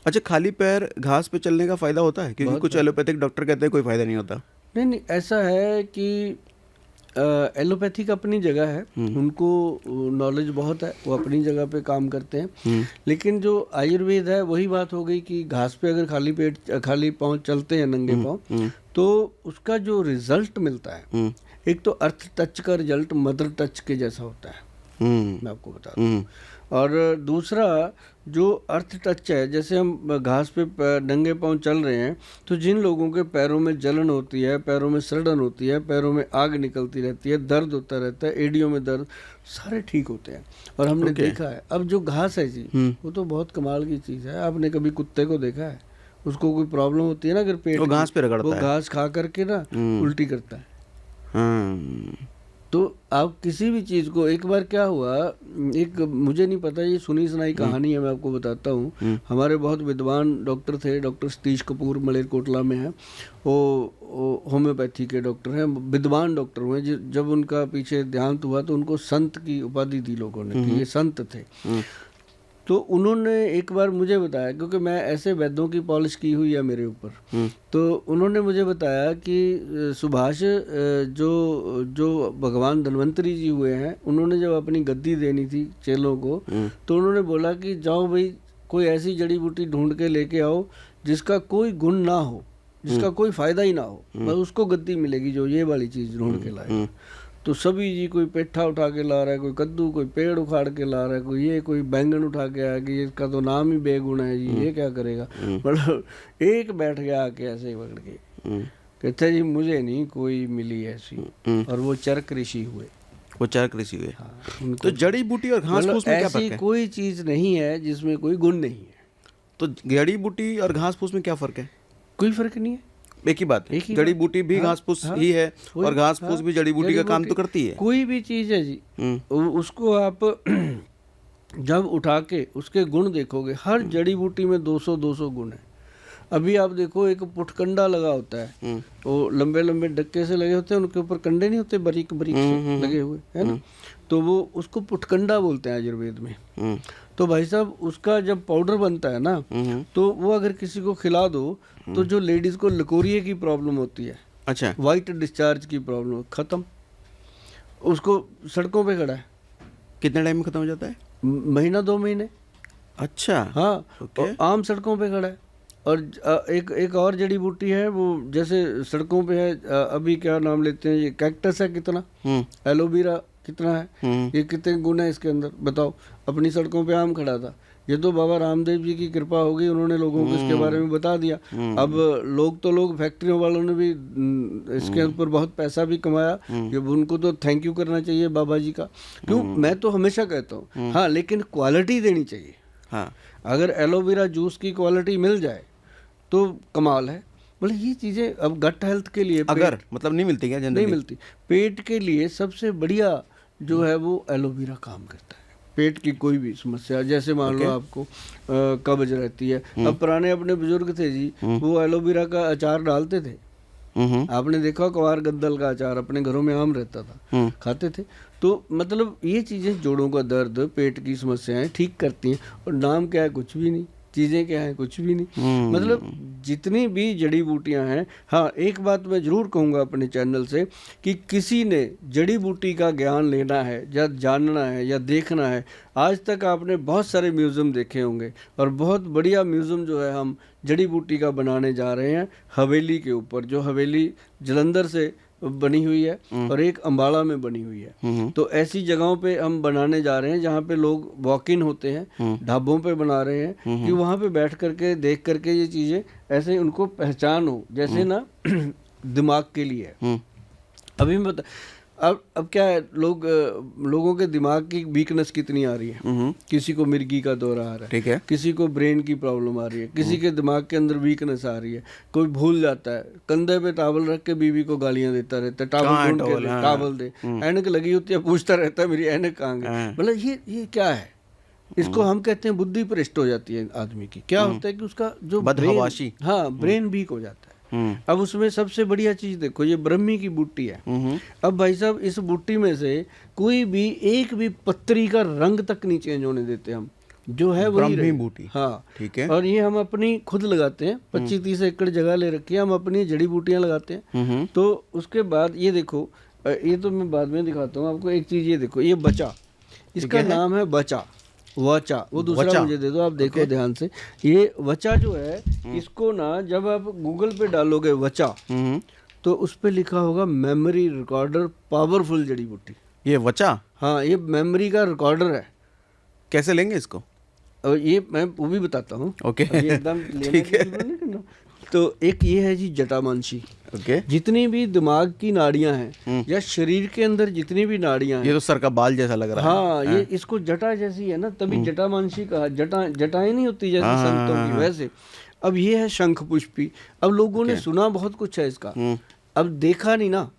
अच्छा, खाली पैर घास पे चलने का फ़ायदा होता है? क्योंकि बहुत कुछ एलोपैथिक डॉक्टर कहते हैं कोई फ़ायदा नहीं होता। नहीं नहीं, ऐसा है कि एलोपैथिक अपनी जगह है, उनको नॉलेज बहुत है, वो अपनी जगह पे काम करते हैं। लेकिन जो आयुर्वेद है वही बात हो गई कि घास पे अगर खाली पेट खाली पाँव चलते हैं, नंगे पाँव, तो उसका जो रिजल्ट मिलता है, एक तो अर्थ टच का रिजल्ट मदर टच के जैसा होता है, मैं आपको बता दूं। और दूसरा जो अर्थ टच है, जैसे हम घास पे नंगे पांव चल रहे हैं, तो जिन लोगों के पैरों में जलन होती है, पैरों में सड़न होती है, पैरों में आग निकलती रहती है, दर्द होता रहता है, एडियों में दर्द, सारे ठीक होते हैं। और हमने देखा है, अब जो घास है जी, वो तो बहुत कमाल की चीज़ है। आपने कभी कुत्ते को देखा है? उसको कोई प्रॉब्लम होती है ना, अगर पेट वो घास पे रगड़ता वो है, घास खा करके ना उल्टी करता है। तो आप किसी भी चीज़ को, एक बार क्या हुआ, एक मुझे नहीं पता, ये सुनी सुनाई कहानी है, मैं आपको बताता हूँ। हमारे बहुत विद्वान डॉक्टर थे, डॉक्टर सतीश कपूर मलेरकोटला में हैं, वो होम्योपैथी के डॉक्टर हैं, विद्वान डॉक्टर हुए। जब उनका पीछे देहांत हुआ तो उनको संत की उपाधि दी लोगों ने कि ये संत थे। तो उन्होंने एक बार मुझे बताया, क्योंकि मैं ऐसे वैद्यों की पॉलिश की हुई है मेरे ऊपर, तो उन्होंने मुझे बताया कि सुभाष, जो जो भगवान धन्वंतरी जी हुए हैं, उन्होंने जब अपनी गद्दी देनी थी चेलों को, तो उन्होंने बोला कि जाओ भाई, कोई ऐसी जड़ी बूटी ढूंढ के लेके आओ जिसका कोई गुण ना हो, जिसका कोई फायदा ही ना हो, बस उसको गद्दी मिलेगी जो ये वाली चीज़ ढूंढ के लाए। तो सभी जी, कोई पेठा उठा के ला रहा है, कोई कद्दू, कोई पेड़ उखाड़ के ला रहा है, कोई बैंगन उठा के आया कि इसका तो नाम ही बेगुण है जी, ये क्या करेगा। मतलब एक बैठ गया आके ऐसे ही पकड़ के, कहते जी मुझे नहीं कोई मिली ऐसी, और वो चरक ऋषि हुए। वो चरक ऋषि हुए। हाँ, तो जड़ी बूटी और घास फूस में क्या फर्क ऐसी है? कोई चीज़ नहीं है जिसमें कोई गुण नहीं है। तो जड़ी बूटी और घास फूस में क्या फ़र्क है? कोई फर्क नहीं है, एक ही बात है, जड़ी बूटी भी घास फूस ही है, और घास फूस भी जड़ी बूटी का काम तो करती है। कोई भी चीज़ है जी, उसको आप जब उठा के उसके गुण देखोगे, हर जड़ी बूटी में 200 गुण है। अभी आप देखो, एक पुटकंडा लगा होता है, वो लंबे लंबे डक्के से लगे होते हैं, उनके ऊपर कंडे नहीं होते, बारीक बारीक से लगे हुए, है ना, तो वो उसको पुटकंडा बोलते हैं आयुर्वेद में। तो भाई साहब, उसका जब पाउडर बनता है ना, तो वो अगर किसी को खिला दो, तो जो लेडीज को लकोरिये की प्रॉब्लम होती है, अच्छा, वाइट डिस्चार्ज की प्रॉब्लम, खत्म। उसको सड़कों पे खड़ा है, कितने टाइम में खत्म हो जाता है? महीना 2 महीने। अच्छा, हाँ, और आम सड़कों पे खड़ा है। और एक और जड़ी बूटी है, वो जैसे सड़कों पे है, अभी क्या नाम लेते हैं, ये कैक्टस है, कितना एलोवेरा कितना है, ये कितने गुण है इसके अंदर, बताओ। अपनी सड़कों पे आम खड़ा था, ये तो बाबा रामदेव जी की कृपा हो गई, उन्होंने लोगों को इसके बारे में बता दिया। अब लोग फैक्ट्रियों वालों ने भी इसके ऊपर बहुत पैसा भी कमाया, ये उनको तो थैंक यू करना चाहिए बाबा जी का। क्यों, मैं तो हमेशा कहता हूँ, हाँ, लेकिन क्वालिटी देनी चाहिए। हाँ, अगर एलोवेरा जूस की क्वालिटी मिल जाए तो कमाल है। मतलब ये चीज़ें अब गट हेल्थ के लिए, अगर मतलब नहीं मिलती क्या? जनरली नहीं मिलती। पेट के लिए सबसे बढ़िया जो है वो एलोवेरा काम करता है। पेट की कोई भी समस्या, जैसे मान लो आपको कब्ज रहती है, अब पुराने अपने बुजुर्ग थे जी, वो एलोवेरा का अचार डालते थे। आपने देखा, कवार गद्दल का अचार अपने घरों में आम रहता था, खाते थे। तो मतलब ये चीज़ें जोड़ों का दर्द, पेट की समस्याएं ठीक करती हैं। और नाम क्या है? कुछ भी नहीं। चीज़ें क्या हैं? कुछ भी नहीं। मतलब जितनी भी जड़ी बूटियां हैं, हाँ, एक बात मैं ज़रूर कहूँगा अपने चैनल से, कि किसी ने जड़ी बूटी का ज्ञान लेना है या जानना है या देखना है, आज तक आपने बहुत सारे म्यूज़ियम देखे होंगे, और बहुत बढ़िया म्यूज़ियम जो है हम जड़ी बूटी का बनाने जा रहे हैं हवेली के ऊपर, जो हवेली जलंधर से बनी हुई है और एक अंबाला में बनी हुई है। तो ऐसी जगहों पे हम बनाने जा रहे हैं जहाँ पे लोग वॉक इन होते हैं, ढाबों पे बना रहे हैं, कि वहाँ पे बैठ करके देख करके ये चीज़ें ऐसे उनको पहचान हो, जैसे ना दिमाग के लिए। अभी मैं अब क्या है, लोगों के दिमाग की वीकनेस कितनी आ रही है। किसी को मिर्गी का दौरा आ रहा है, ठीक है, किसी को ब्रेन की प्रॉब्लम आ रही है, किसी के दिमाग के अंदर वीकनेस आ रही है, कोई भूल जाता है, कंधे पे टावल रख के बीवी को गालियां देता रहता है, टावल ढूंढ के दे, टावल दे, ऐनक लगी होती है, पूछता रहता है मेरी ऐनक कहाँ गई। मतलब ये क्या है? इसको हम कहते हैं बुद्धि भ्रष्ट हो जाती है आदमी की। क्या होता है कि उसका जो ब्रेन, हाँ, ब्रेन वीक हो जाता है। अब उसमें सबसे बढ़िया चीज देखो, ये ब्रह्मी की बूटी है। अब भाई साहब, इस बूटी में से कोई भी एक भी पत्ती का रंग तक नहीं चेंज होने देते हम। जो है वही ब्रह्मी बूटी। हाँ ठीक है। और ये हम अपनी खुद लगाते हैं, 25-30 एकड़ जगह ले रखी है, हम अपनी जड़ी बूटियां लगाते हैं। तो उसके बाद ये देखो, ये तो मैं बाद में दिखाता हूँ आपको। एक चीज़ ये देखो, ये बचा, इसका नाम है बचा, वचा। वो दूसरा मुझे दे दो, आप देखो ध्यान से। ये वचा जो है, इसको ना जब आप गूगल पे डालोगे वचा, तो उस पे लिखा होगा मेमोरी रिकॉर्डर पावरफुल जड़ी बूटी। ये वचा? हाँ, ये मेमोरी का रिकॉर्डर है। कैसे लेंगे इसको? और ये मैं वो भी बताता हूँ। ओके, ये एकदम ठीक है। तो एक ये है जी जटामांसी। ओके। जितनी भी दिमाग की नाड़ियां हैं या शरीर के अंदर जितनी भी नाड़ियां हैं, ये तो सर का बाल जैसा लग रहा है। हाँ, ये इसको जटा जैसी है ना, तभी जटामांसी कहा। जटाएं नहीं होती जैसे संतों की, वैसे। अब ये है शंख पुष्पी। अब लोगों ने सुना बहुत कुछ है इसका, अब देखा नहीं ना।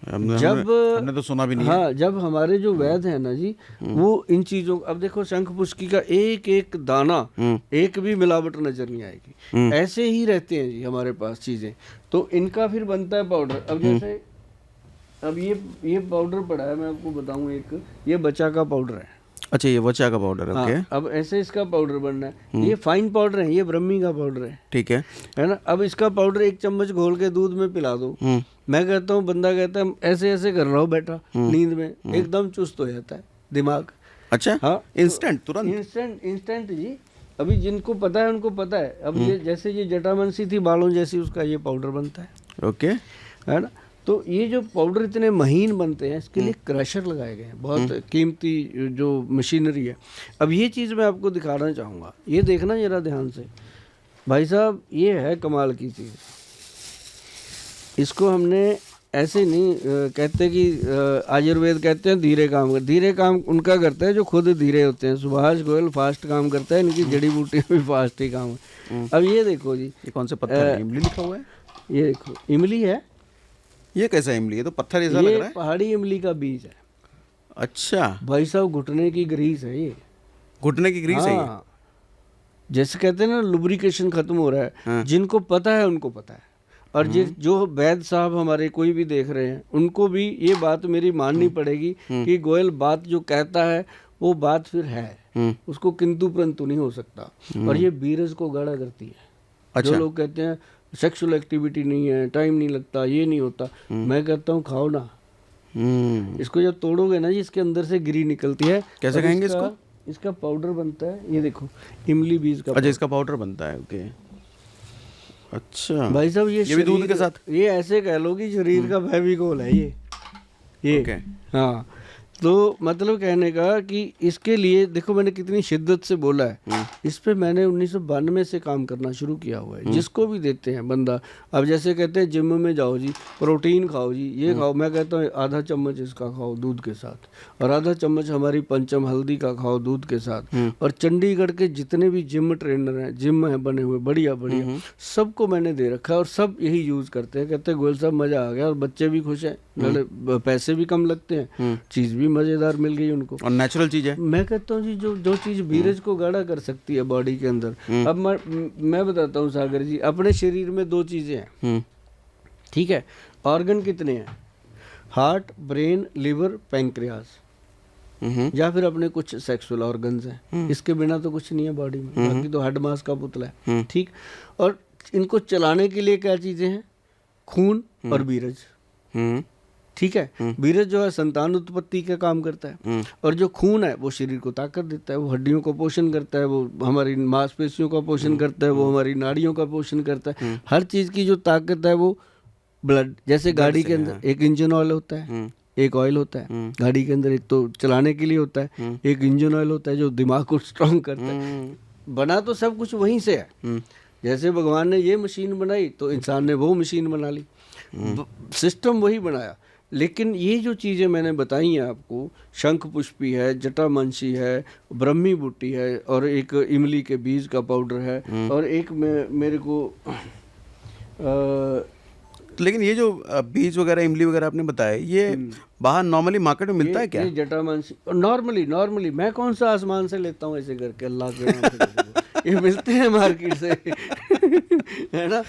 हमने तो सुना भी नहीं। हाँ, जब हमारे जो वैद्य है ना जी, वो इन चीजों, अब देखो शंख पुष्पी का एक एक दाना, एक भी मिलावट नजर नहीं आएगी, ऐसे ही रहते हैं जी हमारे पास चीजें। तो इनका फिर बनता है पाउडर। अब जैसे अब ये पाउडर पड़ा है, मैं आपको बताऊं, एक ये बचा का पाउडर है। अच्छा, ये वचा का पाउडर है। हाँ, ओके। अब ऐसे इसका पाउडर बनना है। ये फाइन पाउडर है, ये ब्रह्मी का पाउडर है। ठीक है ना। अब इसका पाउडर 1 चम्मच घोल के दूध में पिला दो। मैं कहता हूँ, बंदा कहता है ऐसे ऐसे कर रहा हूँ बैठा, नींद में एकदम चुस्त हो जाता है दिमाग। अच्छा। हाँ, इंस्टेंट, तुरंत इंस्टेंट जी। अभी जिनको पता है उनको पता है। अब ये जैसे ये जटामांसी थी बालों जैसी, उसका ये पाउडर बनता है। ओके, है ना। तो ये जो पाउडर इतने महीन बनते हैं, इसके लिए क्रशर लगाए गए हैं, बहुत कीमती जो मशीनरी है। अब ये चीज़ मैं आपको दिखाना चाहूँगा, ये देखना जरा ध्यान से भाई साहब। ये है कमाल की चीज़। इसको हमने ऐसे नहीं कहते कि आयुर्वेद कहते हैं धीरे काम कर। धीरे काम उनका करता है जो खुद धीरे होते हैं। सुभाष गोयल फास्ट काम करता है, इनकी जड़ी बूटियाँ भी फास्ट ही काम है। अब ये देखो जी, ये कौन से पत्थर है? इमली लिखा हुआ है। ये देखो इमली है। ये कैसा इमली है? तो पत्थर जैसा लग रहा है। पहाड़ी इमली का बीज है। अच्छा भाई साहब, घुटने की ग्रीस है ये। घुटने की ग्रीस है ये? हाँ, जैसे कहते हैं ना लुब्रिकेशन खत्म हो रहा है। हाँ। जिनको पता है उनको पता है। और जो वैद्य साहब हमारे कोई भी देख रहे हैं, उनको भी ये बात मेरी माननी पड़ेगी कि गोयल बात जो कहता है वो बात फिर है, उसको किंतु परंतु नहीं हो सकता। और ये बीरज को गाढ़ा करती है। अच्छा। जो लोग कहते हैं सेक्सुअल एक्टिविटी नहीं है, टाइम नहीं लगता, ये नहीं होता, मैं कहता हूँ खाओ ना। इसको जब तोड़ोगे ना जी, इसके अंदर से गिरी निकलती है। कैसे खाएंगे इसको? इसका पाउडर बनता है, ये देखो इमली बीज का। अच्छा, इसका पाउडर बनता है। ओके, अच्छा भाई साहब, ये भी दूध के साथ? ये ऐसे कह लो कि शरीर का फेविकोल है ये। ओके। हाँ, तो मतलब कहने का कि इसके लिए देखो मैंने कितनी शिद्दत से बोला है। इस पे मैंने 1992 से काम करना शुरू किया हुआ है। जिसको भी देते हैं बंदा, अब जैसे कहते हैं जिम में जाओ जी, प्रोटीन खाओ जी, ये खाओ, मैं कहता हूँ आधा चम्मच इसका खाओ दूध के साथ, और आधा चम्मच हमारी पंचम हल्दी का खाओ दूध के साथ। और चंडीगढ़ के जितने भी जिम ट्रेनर हैं, जिम हैं बने हुए बढ़िया बढ़िया, सबको मैंने दे रखा है और सब यही यूज करते हैं। कहते हैं गोयल साहब मजा आ गया, और बच्चे भी खुश हैं, पैसे भी कम लगते हैं, चीज भी मजेदार मिल गई उनको, और नेचुरल चीज है। मैं कहता हूँ जी, जो चीज बीरज को गाढ़ा कर सकती है बॉडी के अंदर। अब मैं बताता हूँ सागर जी, अपने शरीर में 2 चीजें हैं, ठीक है। ऑर्गन कितने हैं? हार्ट, ब्रेन, लिवर, पैंक्रियास, या फिर अपने कुछ सेक्सुअल ऑर्गन्स हैं। इसके बिना तो कुछ नहीं है बॉडी में, बाकी तो हड्ड मांस का पुतला है, ठीक। और इनको चलाने के लिए क्या चीजें हैं? खून और बीरज, ठीक है। बीरज जो है संतान उत्पत्ति का काम करता है, और जो खून है वो शरीर को ताकत देता है, वो हड्डियों को पोषण करता है, वो हमारी मांसपेशियों का पोषण करता है, वो हमारी नाड़ियों का पोषण करता है। हर चीज की जो ताकत है वो ब्लड, जैसे गाड़ी के अंदर एक इंजन ऑयल होता है, एक ऑयल होता है गाड़ी के अंदर, एक तो चलाने के लिए होता है, एक इंजन ऑयल होता है जो दिमाग को स्ट्रॉन्ग करता है। बना तो सब कुछ वहीं से है। जैसे भगवान ने ये मशीन बनाई तो इंसान ने वो मशीन बना ली, सिस्टम वही बनाया। लेकिन ये जो चीज़ें मैंने बताई हैं आपको, शंख पुष्पी है, जटामांसी है, ब्रह्मी बूटी है, और एक इमली के बीज का पाउडर है, और एक मेरे को लेकिन ये जो बीज वगैरह इमली वगैरह आपने बताया, ये बाहर नॉर्मली मार्केट में मिलता है क्या? ये जटामांसी नॉर्मली मैं कौन सा आसमान से लेता हूँ ऐसे करके, अल्लाह के नाम से ये मिलते हैं मार्केट से है ना।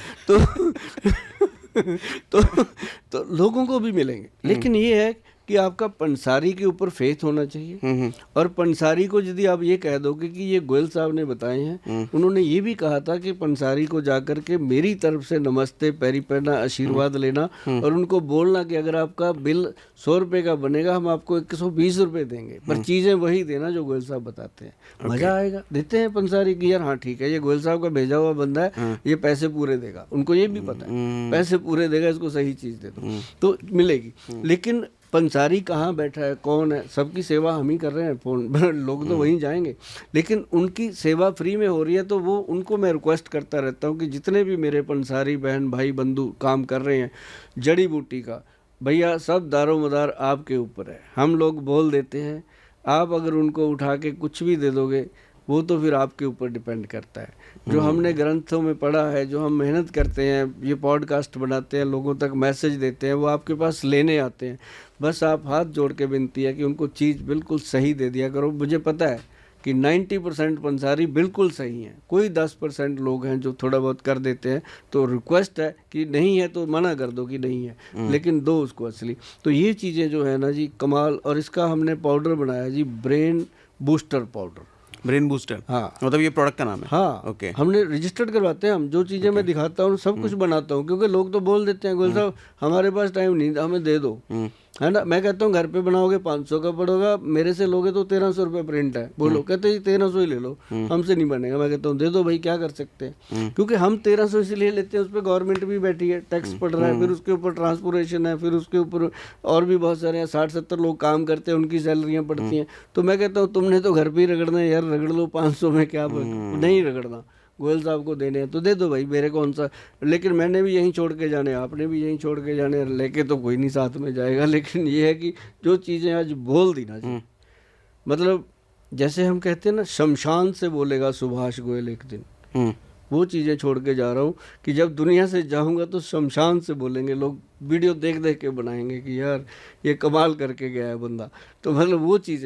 तो लोगों को भी मिलेंगे, लेकिन ये है कि आपका पंसारी के ऊपर फेथ होना चाहिए। और पंसारी को यदि आप ये कह दोगे कि ये गोयल साहब ने बताए हैं, उन्होंने ये भी कहा था कि पंसारी को जाकर के मेरी तरफ से नमस्ते, पैरी पड़ना, आशीर्वाद लेना और उनको बोलना कि अगर आपका बिल 100 रुपये का बनेगा हम आपको 120 रुपये देंगे, पर चीज़ें वही देना जो गोयल साहब बताते हैं। मज़ा आएगा। देते हैं पंसारी की यार हाँ ठीक है ये गोयल साहब का भेजा हुआ बंदा है, ये पैसे पूरे देगा, उनको ये भी पता है पैसे पूरे देगा, इसको सही चीज़ दे दो तो मिलेगी। लेकिन पंसारी कहाँ बैठा है, कौन है, सबकी सेवा हम ही कर रहे हैं, फोन लोग तो वहीं जाएंगे, लेकिन उनकी सेवा फ्री में हो रही है। तो वो उनको मैं रिक्वेस्ट करता रहता हूँ कि जितने भी मेरे पंसारी बहन भाई बंधु काम कर रहे हैं जड़ी बूटी का, भैया सब दारोमदार आपके ऊपर है। हम लोग बोल देते हैं, आप अगर उनको उठा के कुछ भी दे दोगे वो तो फिर आपके ऊपर डिपेंड करता है। जो हमने ग्रंथों में पढ़ा है, जो हम मेहनत करते हैं, ये पॉडकास्ट बनाते हैं, लोगों तक मैसेज देते हैं, वो आपके पास लेने आते हैं। बस आप हाथ जोड़ के विनती है कि उनको चीज़ बिल्कुल सही दे दिया करो। मुझे पता है कि 90% पंसारी बिल्कुल सही हैं, कोई 10% लोग हैं जो थोड़ा बहुत कर देते हैं। तो रिक्वेस्ट है कि नहीं है तो मना कर दो कि नहीं है, लेकिन दो उसको असली। तो ये चीज़ें जो है ना जी कमाल। और इसका हमने पाउडर बनाया जी, brain booster powder, brain booster. हाँ मतलब ये प्रोडक्ट का नाम है। हाँ ओके। हमने रजिस्टर्ड करवाते हैं। हम जो चीज़ें मैं दिखाता हूँ सब कुछ बनाता हूँ, क्योंकि लोग तो बोल देते हैं गोयल साहब हमारे पास टाइम नहीं, हमें दे दो, है ना। मैं कहता हूँ घर पे बनाओगे 500 का पड़ेगा, मेरे से लोगे तो 1300 रुपये प्रिंट है, बोलो कहते हैं 1300 ही ले लो, हमसे नहीं बनेगा। मैं कहता हूँ दे दो भाई, क्या कर सकते हैं, क्योंकि हम 1300 इसलिए लेते हैं, उस पर गवर्नमेंट भी बैठी है, टैक्स पड़ रहा है, फिर उसके ऊपर ट्रांसपोर्टेशन है, फिर उसके ऊपर और भी बहुत सारे 60-70 लोग काम करते हैं, उनकी सैलरियाँ पड़ती हैं। तो मैं कहता हूँ तुमने तो घर पे ही रगड़ना है यार, रगड़ लो 500 में, क्या नहीं रगड़ना, गोयल साहब को देने हैं तो दे दो भाई, मेरे कौन सा। लेकिन मैंने भी यहीं छोड़ के जाने, आपने भी यहीं छोड़ के जाने, लेके तो कोई नहीं साथ में जाएगा। लेकिन ये है कि जो चीज़ें आज बोल दी ना जी, मतलब जैसे हम कहते हैं ना शमशान से बोलेगा सुभाष गोयल एक दिन, वो चीज़ें छोड़ के जा रहा हूँ कि जब दुनिया से जाऊँगा तो शमशान से बोलेंगे लोग, वीडियो देख देख के बनाएंगे कि यार ये कमाल करके गया है बंदा। तो मतलब वो चीज़ें